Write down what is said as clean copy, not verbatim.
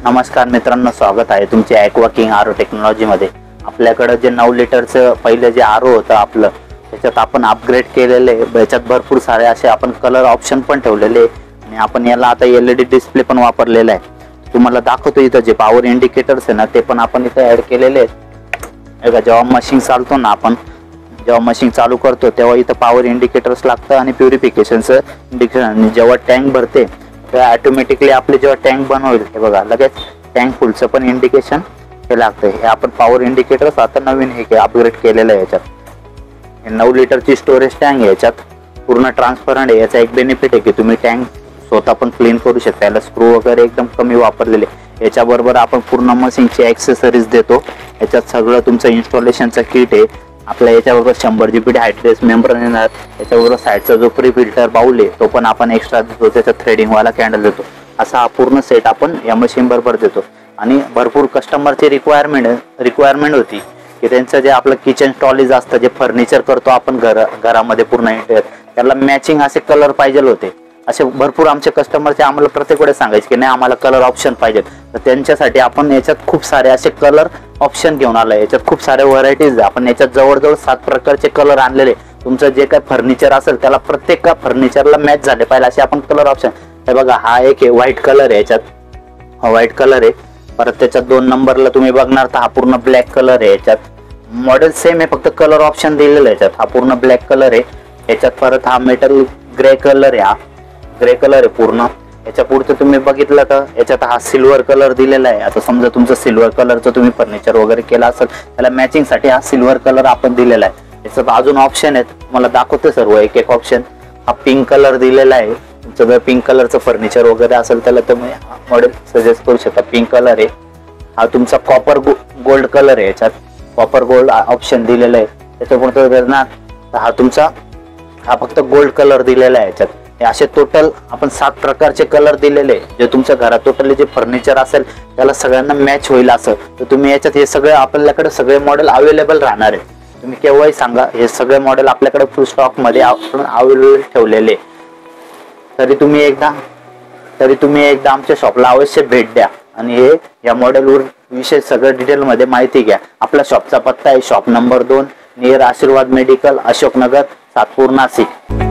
नमस्कार मित्रांनो, स्वागत आहे तुमचे ॲक्वा किंग आरो टेक्नॉलॉजी मध्ये। आपल्याकडे जे 9 लिटरचं पहिले जे आरो होतं आपलं, त्याच्यात आपण अपग्रेड केलेले। याच्यात भरपूर सारे असे आपण कलर ऑप्शन पण ठेवलेले आणि आपण याला आता एलईडी डिस्प्ले पण वापरलेला आहे। तुम्हाला दाखवतो इथं जे पॉवर इंडिकेटर्स आहे ना, ते पण आपण इथे ऍड केलेले आहेत। बघा, जेव्हा मशीन चालतो ना, आपण जेव्हा मशीन चालू करतो तेव्हा इथं पॉवर इंडिकेटर्स लागतं आणि प्युरिफिकेशनचं इंडिकेशन। आणि जेव्हा टँक भरते तेव्हा ऑटोमॅटिकली आपले जेव्हा टँक बंद होईल हे बघा, लगेच टँक फुलचं पण इंडिकेशन हे लागतं। हे आपण पॉवर इंडिकेटर्स आता नवीन हे अपग्रेड केलेलं आहे। याच्यात 9 लिटरची स्टोरेज टँक आहे, याच्यात पूर्ण ट्रान्सपरंट आहे। याचा एक बेनिफिट आहे की तुम्ही टँक स्वतः पण क्लीन करू शकता। याला स्क्रू वगैरे एकदम कमी वापरलेले। याच्याबरोबर आपण पूर्ण मशीनची ॲक्सेसरीज देतो। याच्यात सगळं तुमचं इन्स्टॉलेशनचं किट आहे आपल्या। याच्याबरोबर 100 GB हायड्रेस मेंब्रेन येणार। याच्याबरोबर साईडचा जो प्री फिल्टर बाउल आहे तो पण आपण एक्स्ट्रा देतो। त्याचा थ्रेडिंग वाला कॅन्डल देतो। असा हा पूर्ण सेट आपण या मशीन बरोबर देतो। आणि भरपूर कस्टमरची रिक्वायरमेंट होती की त्यांचं जे आपलं किचन स्टॉलेज असतं, जे फर्निचर करतो आपण घरामध्ये पूर्ण इंटेरियर, त्याला मॅचिंग असे कलर पाहिजे होते। असे भरपूर आमचे कस्टमरचे आम्हाला प्रत्येक वेळेस सांगायचे की नाही आम्हाला कलर ऑप्शन पाहिजे। तर त्यांच्यासाठी आपण याच्यात खूप सारे असे कलर ऑप्शन घेऊन आलोय। याच्यात खूप सारे व्हरायटीज आपण याच्यात जवळजवळ 7 प्रकारचे कलर आणलेले। तुमचं जे काही फर्निचर असेल त्याला प्रत्येक फर्निचरला मॅच झाले पाहिजे असे आपण कलर ऑप्शन। हे बघा, हा एक आहे व्हाईट कलर आहे, याच्यात हा व्हाईट कलर आहे। परत त्याच्यात 2 नंबरला तुम्ही बघणार तर हा पूर्ण ब्लॅक कलर आहे। याच्यात मॉडेल सेम आहे, फक्त कलर ऑप्शन दिलेलं आहे। याच्यात हा पूर्ण ब्लॅक कलर आहे। याच्यात परत हा मेटल ग्रे कलर आहे, हा ग्रे कलर आहे पूर्ण। याच्या पुढचं तुम्ही बघितलं तर याच्यात हा सिल्वर कलर दिलेला आहे। आता समजा तुमचं सिल्वर कलरचं तुम्ही फर्निचर वगैरे केलं असेल, त्याला मॅचिंग साठी हा सिल्वर कलर आपण दिलेला आहे। याच्यात अजून ऑप्शन आहेत, मला दाखवतो सर्व एक एक ऑप्शन। हा पिंक कलर दिलेला आहे। तुमचं जर पिंक कलरचं फर्निचर वगैरे असेल त्याला तुम्ही मॉडेल सजेस्ट करू शकता। पिंक कलर आहे। हा तुमचा कॉपर गोल्ड कलर आहे। याच्यात कॉपर गोल्ड ऑप्शन दिलेला आहे। त्याच्यापुढे हा तुमचा हा फक्त गोल्ड कलर दिलेला आहे। याच्यात असे टोटल आपण 7 प्रकारचे कलर दिलेले, जे तुमच्या घरात टोटली जे फर्निचर असेल त्याला सगळ्यांना मॅच होईल असं। तर तुम्ही याच्यात हे सगळे आपल्याकडे सगळे मॉडेल अवेलेबल राहणार आहे। तुम्ही केव्हाही सांगा, हे सगळे मॉडेल आपल्याकडे फुल स्टॉक मध्ये आपण अवेलेबल ठेवलेले। तरी तुम्ही एकदा आमच्या शॉपला अवश्य भेट द्या आणि हे या मॉडेलवर विषय सगळं डिटेल मध्ये माहिती घ्या। आपला शॉपचा पत्ता आहे शॉप नंबर 2, नियर आशीर्वाद मेडिकल, अशोकनगर, सातपूर, नाशिक।